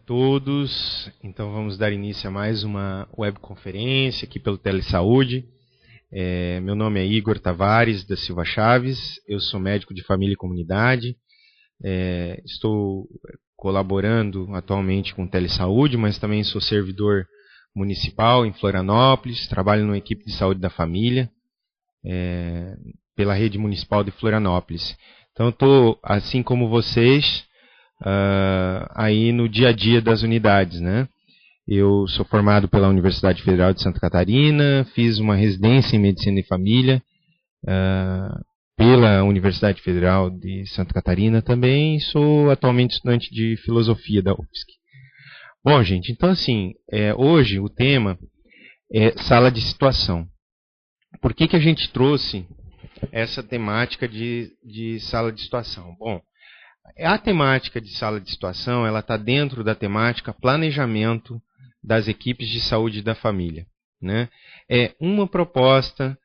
todos. Então vamos dar início a mais uma webconferência aqui pelo Telesaúde. Meu nome é Igor Tavares da Silva Chaves, eu sou médico de família e comunidade. Estou colaborando atualmente com o Telesaúde, mas também sou servidor municipal em Florianópolis, trabalho numa equipe de saúde da família pela rede municipal de Florianópolis. Então estou, assim como vocês, aí no dia a dia das unidades, né? Eu sou formado pela Universidade Federal de Santa Catarina, fiz uma residência em Medicina e Família pela Universidade Federal de Santa Catarina também, sou atualmente estudante de Filosofia da UFSC. Bom, gente, então assim, hoje o tema é sala de situação. Por que a gente trouxe essa temática de sala de situação? Bom, a temática de sala de situação, ela está dentro da temática planejamento das equipes de saúde da família, né? É uma proposta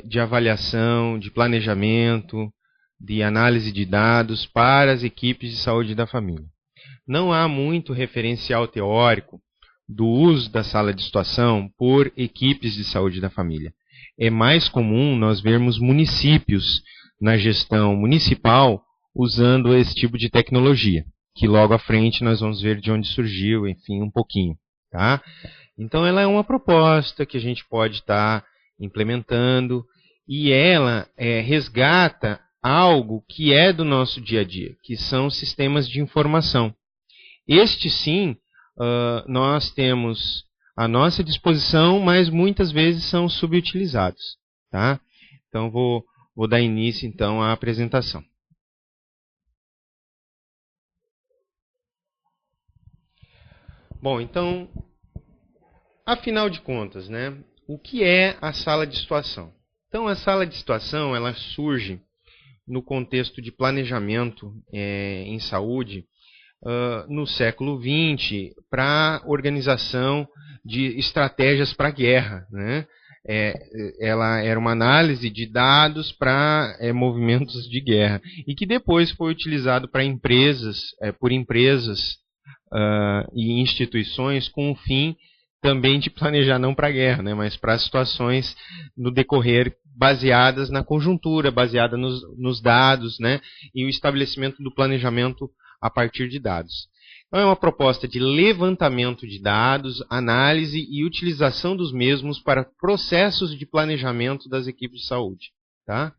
de avaliação, de planejamento, de análise de dados para as equipes de saúde da família. Não há muito referencial teórico do uso da sala de situação por equipes de saúde da família. É mais comum nós vermos municípios na gestão municipal usando esse tipo de tecnologia, que logo à frente nós vamos ver de onde surgiu, enfim, um pouquinho. Tá? Então ela é uma proposta que a gente pode estar implementando e ela resgata algo que é do nosso dia a dia, que são sistemas de informação. Este sim, nós temos à nossa disposição, mas muitas vezes são subutilizados. Tá? Então vou dar início então à apresentação. Bom, então, afinal de contas, né, o que é a sala de situação? Então, a sala de situação ela surge no contexto de planejamento em saúde no século XX para organização de estratégias para a guerra, né? Ela era uma análise de dados para movimentos de guerra e que depois foi utilizado para por empresas e instituições com o fim também de planejar não para a guerra, né, mas para situações no decorrer baseadas na conjuntura, baseada nos dados, né, e o estabelecimento do planejamento a partir de dados. Então é uma proposta de levantamento de dados, análise e utilização dos mesmos para processos de planejamento das equipes de saúde. Tá?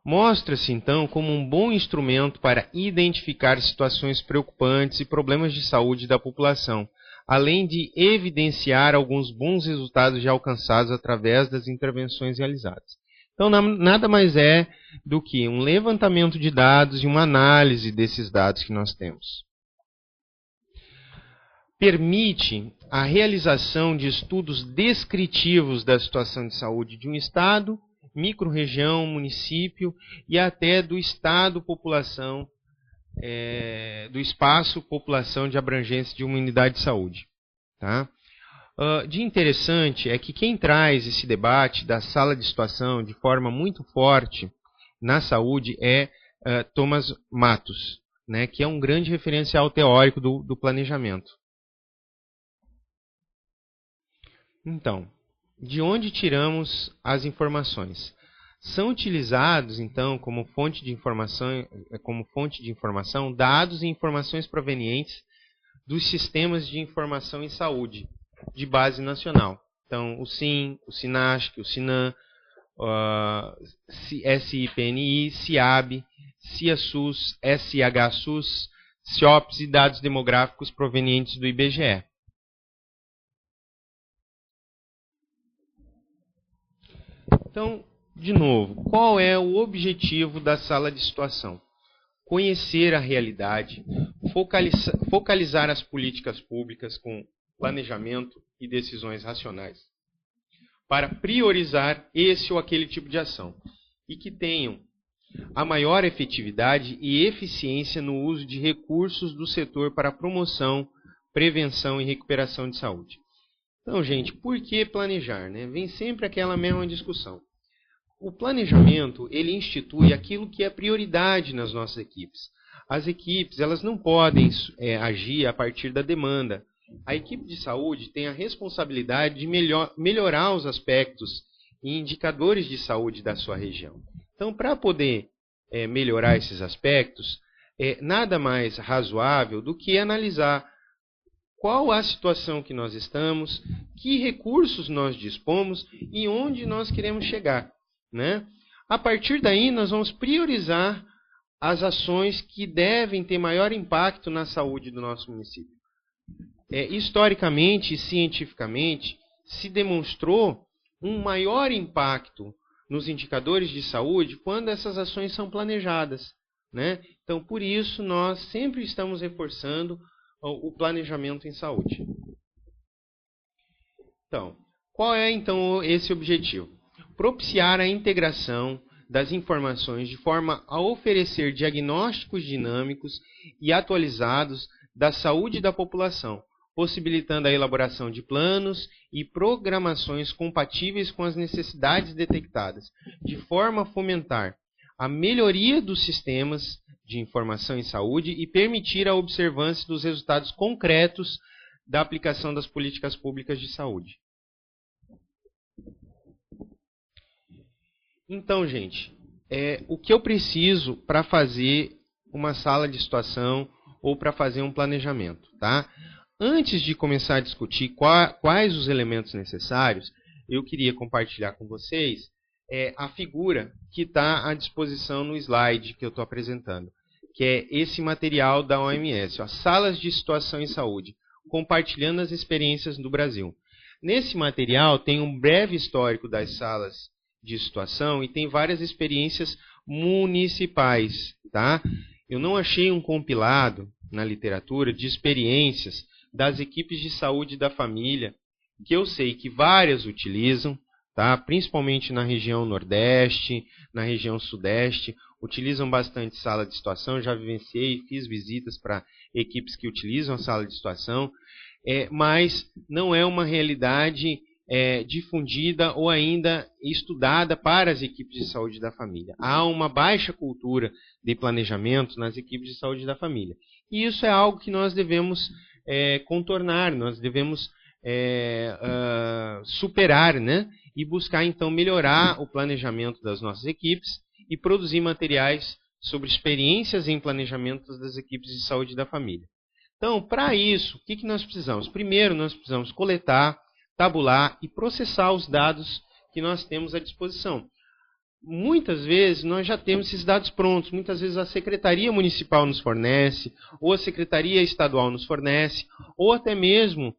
Mostra-se, então, como um bom instrumento para identificar situações preocupantes e problemas de saúde da população, além de evidenciar alguns bons resultados já alcançados através das intervenções realizadas. Então, nada mais é do que um levantamento de dados e uma análise desses dados que nós temos. Permite a realização de estudos descritivos da situação de saúde de um estado, microrregião, município e até do estado população, do espaço população de abrangência de uma unidade de saúde. Tá? De interessante é que quem traz esse debate da sala de situação de forma muito forte na saúde é Thomas Matos, né, que é um grande referencial teórico do planejamento. Então, de onde tiramos as informações? São utilizados, então, como fonte de informação, dados e informações provenientes dos sistemas de informação em saúde, de base nacional. Então, o SIM, o SINASC, o SINAM, SIPNI, SIAB, CIASUS, SHSUS, CIOPS e dados demográficos provenientes do IBGE. Então, de novo, qual é o objetivo da sala de situação? Conhecer a realidade, focalizar as políticas públicas com planejamento e decisões racionais, para priorizar esse ou aquele tipo de ação, e que tenham a maior efetividade e eficiência no uso de recursos do setor para promoção, prevenção e recuperação de saúde. Então, gente, por que planejar, né? Vem sempre aquela mesma discussão. O planejamento, ele institui aquilo que é prioridade nas nossas equipes. as equipes elas não podem agir a partir da demanda. A equipe de saúde tem a responsabilidade de melhorar os aspectos e indicadores de saúde da sua região. Então, para poder melhorar esses aspectos, nada mais razoável do que analisar qual a situação que nós estamos, que recursos nós dispomos e onde nós queremos chegar, né? A partir daí, nós vamos priorizar as ações que devem ter maior impacto na saúde do nosso município. Historicamente e cientificamente, se demonstrou um maior impacto nos indicadores de saúde quando essas ações são planejadas, né? Então, por isso, nós sempre estamos reforçando o planejamento em saúde. Então, qual é então esse objetivo? Propiciar a integração das informações de forma a oferecer diagnósticos dinâmicos e atualizados da saúde da população, possibilitando a elaboração de planos e programações compatíveis com as necessidades detectadas, de forma a fomentar a melhoria dos sistemas de informação em saúde e permitir a observância dos resultados concretos da aplicação das políticas públicas de saúde. Então, gente, o que eu preciso para fazer uma sala de situação ou para fazer um planejamento, tá? Antes de começar a discutir quais os elementos necessários, eu queria compartilhar com vocês a figura que está à disposição no slide que eu estou apresentando, que é esse material da OMS, ó, Salas de Situação em Saúde, compartilhando as experiências do Brasil. Nesse material tem um breve histórico das salas de situação e tem várias experiências municipais, tá? Eu não achei um compilado na literatura de experiências das equipes de saúde da família, que eu sei que várias utilizam, tá? Principalmente na região Nordeste, na região Sudeste, utilizam bastante sala de situação. Já vivenciei, fiz visitas para equipes que utilizam a sala de situação, mas não é uma realidade difundida ou ainda estudada para as equipes de saúde da família. Há uma baixa cultura de planejamento nas equipes de saúde da família. E isso é algo que nós devemos contornar, nós devemos superar, né? E buscar então melhorar o planejamento das nossas equipes e produzir materiais sobre experiências em planejamento das equipes de saúde da família. Então, para isso, o que nós precisamos? Primeiro, nós precisamos coletar, tabular e processar os dados que nós temos à disposição. Muitas vezes nós já temos esses dados prontos, muitas vezes a Secretaria Municipal nos fornece, ou a Secretaria Estadual nos fornece, ou até mesmo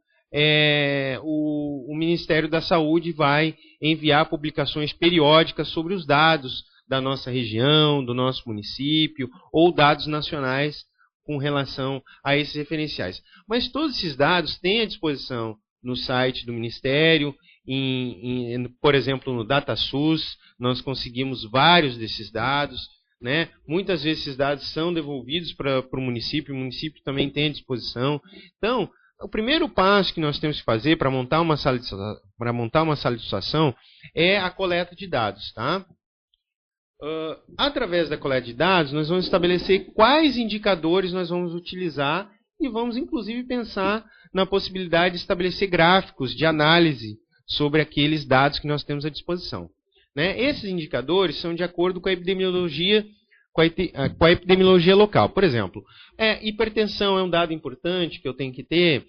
o Ministério da Saúde vai enviar publicações periódicas sobre os dados da nossa região, do nosso município, ou dados nacionais com relação a esses referenciais. Mas todos esses dados têm à disposição no site do Ministério, por exemplo, no DataSUS, nós conseguimos vários desses dados, né? Muitas vezes esses dados são devolvidos para o município também tem à disposição. Então, o primeiro passo que nós temos que fazer para montar uma sala de situação é a coleta de dados, tá? Através da coleta de dados, nós vamos estabelecer quais indicadores nós vamos utilizar e vamos, inclusive, pensar na possibilidade de estabelecer gráficos de análise sobre aqueles dados que nós temos à disposição, né? Esses indicadores são de acordo com a epidemiologia, com a epidemiologia local. Por exemplo, hipertensão é um dado importante que eu tenho que ter,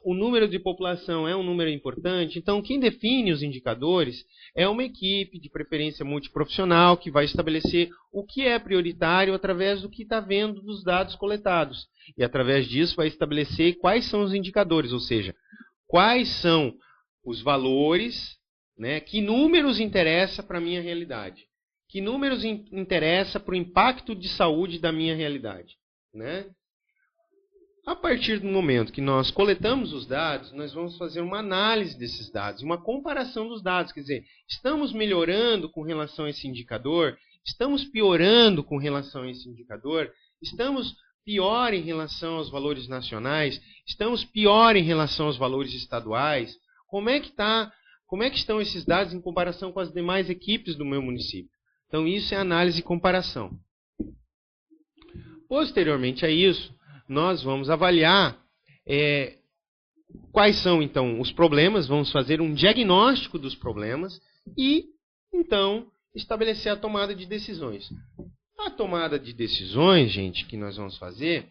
o número de população é um número importante. Então, quem define os indicadores é uma equipe, de preferência multiprofissional, que vai estabelecer o que é prioritário através do que está vendo dos dados coletados. E, através disso, vai estabelecer quais são os indicadores, ou seja, quais são os valores, né, que números interessa para a minha realidade. Que números interessa para o impacto de saúde da minha realidade, né? A partir do momento que nós coletamos os dados, nós vamos fazer uma análise desses dados, uma comparação dos dados. Quer dizer, estamos melhorando com relação a esse indicador? Estamos piorando com relação a esse indicador? Estamos pior em relação aos valores nacionais? Estamos pior em relação aos valores estaduais? Como é que estão esses dados em comparação com as demais equipes do meu município? Então, isso é análise e comparação. Posteriormente a isso, nós vamos avaliar quais são, então, os problemas, vamos fazer um diagnóstico dos problemas e, então, estabelecer a tomada de decisões. A tomada de decisões, gente, que nós vamos fazer,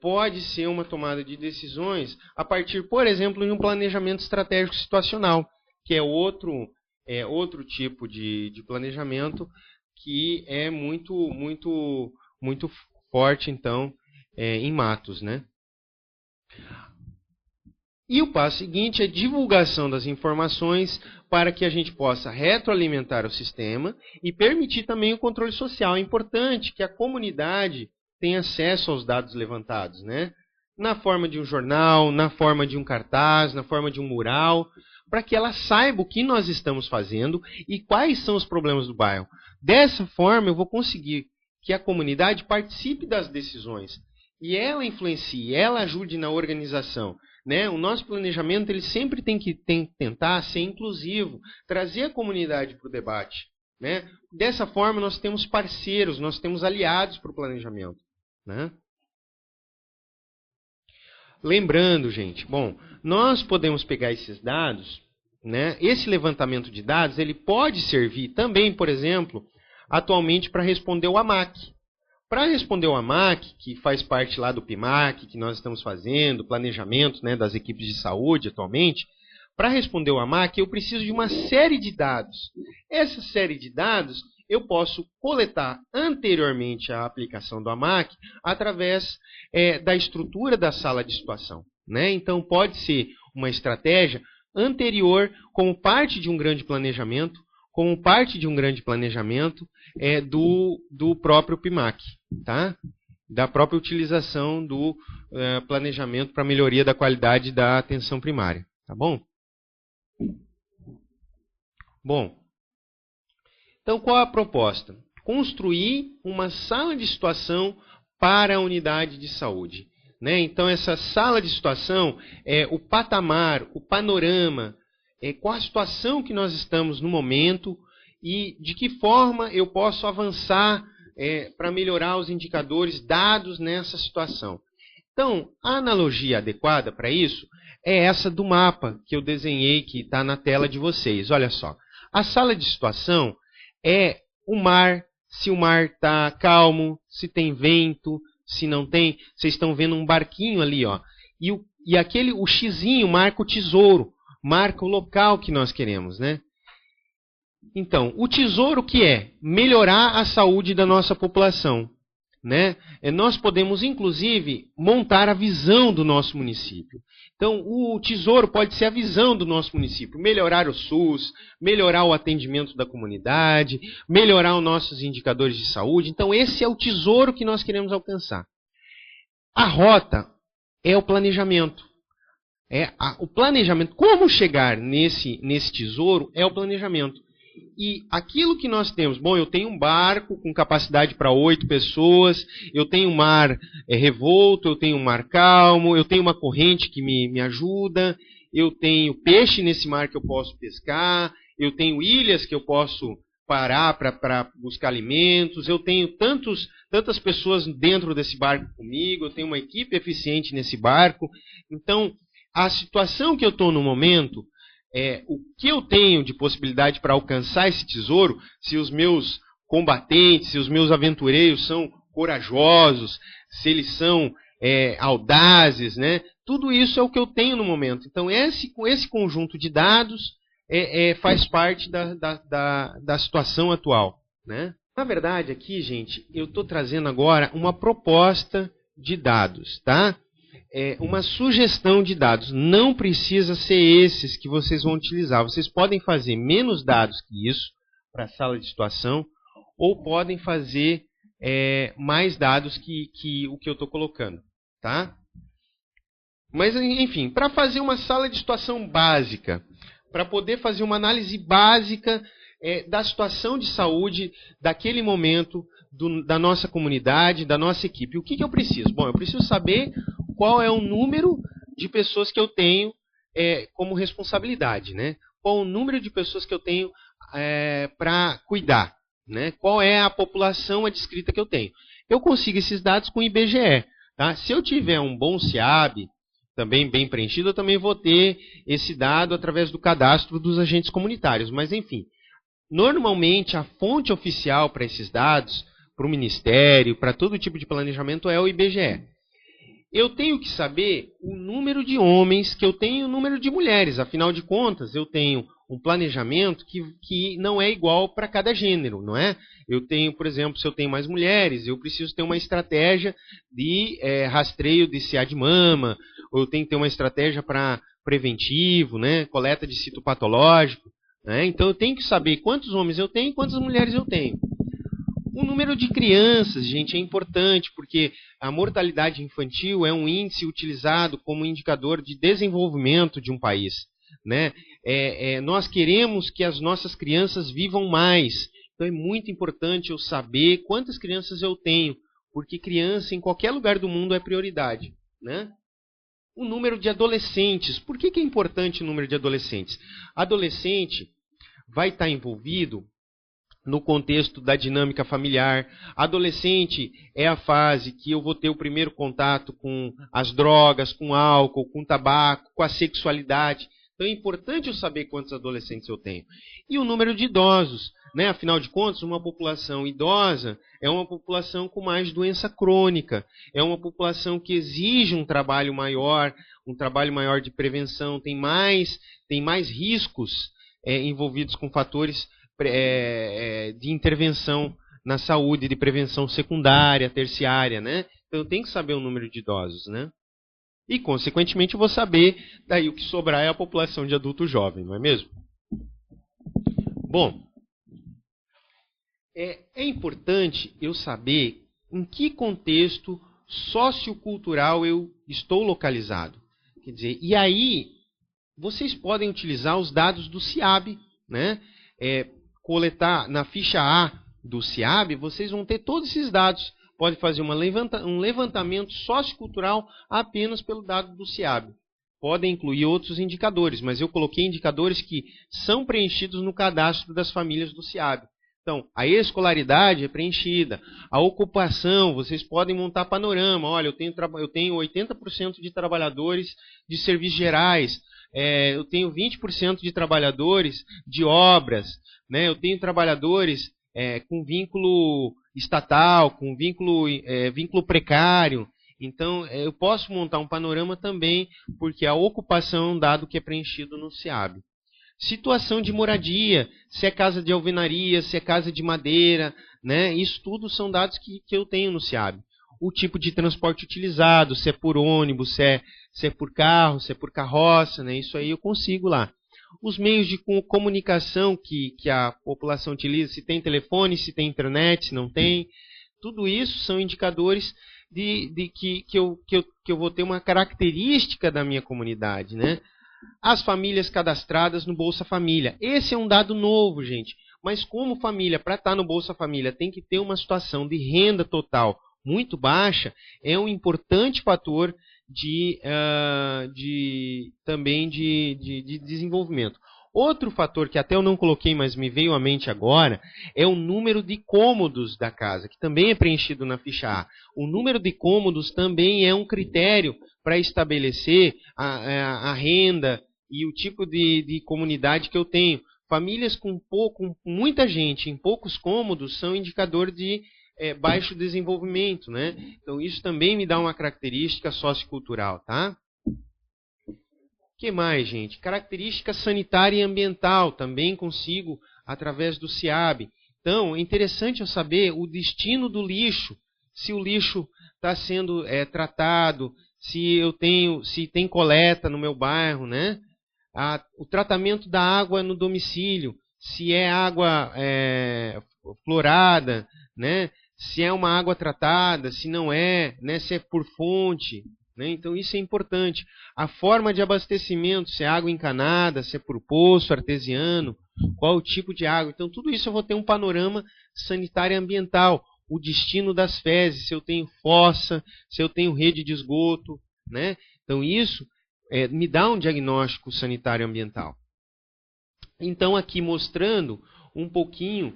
pode ser uma tomada de decisões a partir, por exemplo, de um planejamento estratégico situacional, que é outro tipo de planejamento que é muito forte, então, em Matos, né? E o passo seguinte é divulgação das informações para que a gente possa retroalimentar o sistema e permitir também o controle social. É importante que a comunidade tenha acesso aos dados levantados, né? Na forma de um jornal, na forma de um cartaz, na forma de um mural, para que ela saiba o que nós estamos fazendo e quais são os problemas do bairro. Dessa forma, eu vou conseguir que a comunidade participe das decisões e ela influencie, ela ajude na organização. Né? O nosso planejamento ele sempre tem que tentar ser inclusivo, trazer a comunidade para o debate. Né? Dessa forma, nós temos parceiros, nós temos aliados para o planejamento. Né? Lembrando, gente, bom, nós podemos pegar esses dados, né? Esse levantamento de dados ele pode servir também, por exemplo, atualmente para responder o AMAC. Para responder o AMAC, que faz parte lá do PIMAC, que nós estamos fazendo, planejamento, né, das equipes de saúde atualmente, para responder o AMAC eu preciso de uma série de dados. Essa série de dados eu posso coletar anteriormente à aplicação do AMAC através da estrutura da sala de situação. Né? Então pode ser uma estratégia anterior como parte de um grande planejamento, do próprio PIMAC, tá? Da própria utilização do planejamento para melhoria da qualidade da atenção primária. Tá bom? Bom, então qual a proposta? Construir uma sala de situação para a unidade de saúde. Né? Então essa sala de situação é o patamar, o panorama, qual a situação que nós estamos no momento e de que forma eu posso avançar para melhorar os indicadores dados nessa situação. Então, a analogia adequada para isso é essa do mapa que eu desenhei, que está na tela de vocês. Olha só, a sala de situação é o mar, se o mar está calmo, se tem vento, se não tem. Vocês estão vendo um barquinho ali, ó, e o xizinho marca o tesouro. Marca o local que nós queremos, né? Então, o tesouro que é melhorar a saúde da nossa população, né? Nós podemos, inclusive, montar a visão do nosso município. Então, o tesouro pode ser a visão do nosso município, melhorar o SUS, melhorar o atendimento da comunidade, melhorar os nossos indicadores de saúde. Então, esse é o tesouro que nós queremos alcançar. A rota é o planejamento. O planejamento, como chegar nesse tesouro, é o planejamento. E aquilo que nós temos, bom, eu tenho um barco com capacidade para 8 pessoas, eu tenho um mar revolto, eu tenho um mar calmo, eu tenho uma corrente que me ajuda, eu tenho peixe nesse mar que eu posso pescar, eu tenho ilhas que eu posso parar para buscar alimentos, eu tenho tantas pessoas dentro desse barco comigo, eu tenho uma equipe eficiente nesse barco. Então, a situação que eu estou no momento, o que eu tenho de possibilidade para alcançar esse tesouro, se os meus combatentes, se os meus aventureiros são corajosos, se eles são audazes, né? Tudo isso é o que eu tenho no momento. Então, esse conjunto de dados faz parte da situação atual. Né? Na verdade, aqui, gente, eu estou trazendo agora uma proposta de dados, tá? Uma sugestão de dados. Não precisa ser esses que vocês vão utilizar. Vocês podem fazer menos dados que isso para a sala de situação ou podem fazer mais dados que o que eu estou colocando. Tá? Mas, enfim, para fazer uma sala de situação básica, para poder fazer uma análise básica da situação de saúde daquele momento, da nossa comunidade, da nossa equipe. O que eu preciso? Bom, eu preciso saber qual é o número de pessoas que eu tenho como responsabilidade, né? Qual o número de pessoas que eu tenho para cuidar, né? Qual é a população descrita que eu tenho. eu consigo esses dados com o IBGE. Tá? Se eu tiver um bom SEAB, também bem preenchido, eu também vou ter esse dado através do cadastro dos agentes comunitários. Mas, enfim, normalmente a fonte oficial para esses dados, para o Ministério, para todo tipo de planejamento, é o IBGE. Eu tenho que saber o número de homens que eu tenho e o número de mulheres. Afinal de contas, eu tenho um planejamento que não é igual para cada gênero, não é? Eu tenho, por exemplo, se eu tenho mais mulheres, eu preciso ter uma estratégia de rastreio de CA de mama, ou eu tenho que ter uma estratégia para preventivo, né? Coleta de citopatológico. Né? Então eu tenho que saber quantos homens eu tenho e quantas mulheres eu tenho. O número de crianças, gente, é importante, porque a mortalidade infantil é um índice utilizado como indicador de desenvolvimento de um país. Né? Nós queremos que as nossas crianças vivam mais. Então é muito importante eu saber quantas crianças eu tenho, porque criança em qualquer lugar do mundo é prioridade. Né? O número de adolescentes. Por que é importante o número de adolescentes? Adolescente vai estar envolvido no contexto da dinâmica familiar. Adolescente é a fase que eu vou ter o primeiro contato com as drogas, com álcool, com tabaco, com a sexualidade. Então é importante eu saber quantos adolescentes eu tenho. E o número de idosos. Né? Afinal de contas, uma população idosa é uma população com mais doença crônica. É uma população que exige um trabalho maior de prevenção, tem mais riscos envolvidos com fatores de intervenção na saúde, de prevenção secundária, terciária, né? Então eu tenho que saber o número de idosos, né? E, consequentemente, eu vou saber, daí o que sobrar é a população de adulto jovem, não é mesmo? Bom, é importante eu saber em que contexto sociocultural eu estou localizado. Quer dizer, e aí vocês podem utilizar os dados do SEAB, né? Coletar na ficha A do SEAB, vocês vão ter todos esses dados. Pode fazer um levantamento sociocultural apenas pelo dado do SEAB. Podem incluir outros indicadores, mas eu coloquei indicadores que são preenchidos no cadastro das famílias do SEAB. Então, a escolaridade é preenchida. A ocupação, vocês podem montar panorama. Olha, eu tenho 80% de trabalhadores de serviços gerais. Eu tenho 20% de trabalhadores de obras, né? Eu tenho trabalhadores com vínculo estatal, com vínculo precário. Então, eu posso montar um panorama também, porque a ocupação é um dado que é preenchido no SEAB. Situação de moradia, se é casa de alvenaria, se é casa de madeira, né? Isso tudo são dados que eu tenho no SEAB. O tipo de transporte utilizado, se é por ônibus, se é por carro, se é por carroça, né? Isso aí eu consigo lá. Os meios de comunicação que a população utiliza, se tem telefone, se tem internet, se não tem, tudo isso são indicadores que eu vou ter uma característica da minha comunidade, né? As famílias cadastradas no Bolsa Família. Esse é um dado novo, gente. Mas como família, para estar no Bolsa Família, tem que ter uma situação de renda total muito baixa, é um importante fator também de desenvolvimento. Outro fator que até eu não coloquei, mas me veio à mente agora, é o número de cômodos da casa, que também é preenchido na ficha A. O número de cômodos também é um critério para estabelecer a renda e o tipo de comunidade que eu tenho. Famílias com muita gente em poucos cômodos são indicador de baixo desenvolvimento, né? Então isso também me dá uma característica sociocultural, tá? O que mais, gente? Característica sanitária e ambiental, também consigo através do SEAB. Então, é interessante eu saber o destino do lixo, se o lixo está sendo tratado, se tem coleta no meu bairro, né? O tratamento da água no domicílio, se é água florada, né? Se é uma água tratada, se não é, né? Se é por fonte. Né? Então isso é importante. A forma de abastecimento, se é água encanada, se é por poço, artesiano, qual o tipo de água. Então tudo isso eu vou ter um panorama sanitário e ambiental. O destino das fezes, se eu tenho fossa, se eu tenho rede de esgoto. Né? Então isso me dá um diagnóstico sanitário e ambiental. Então aqui mostrando um pouquinho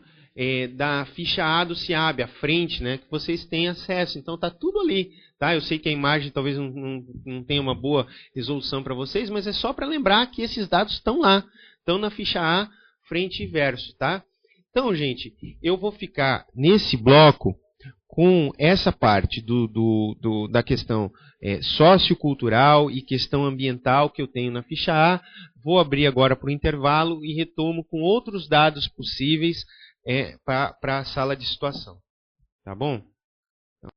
da ficha A do SIAB, a frente, né, que vocês têm acesso. Então está tudo ali. Tá? Eu sei que a imagem talvez não tenha uma boa resolução para vocês, mas é só para lembrar que esses dados estão lá. Estão na ficha A, frente e verso. Tá? Então, gente, eu vou ficar nesse bloco com essa parte da questão sociocultural e questão ambiental que eu tenho na ficha A. Vou abrir agora para o intervalo e retomo com outros dados possíveis para a sala de situação. Tá bom?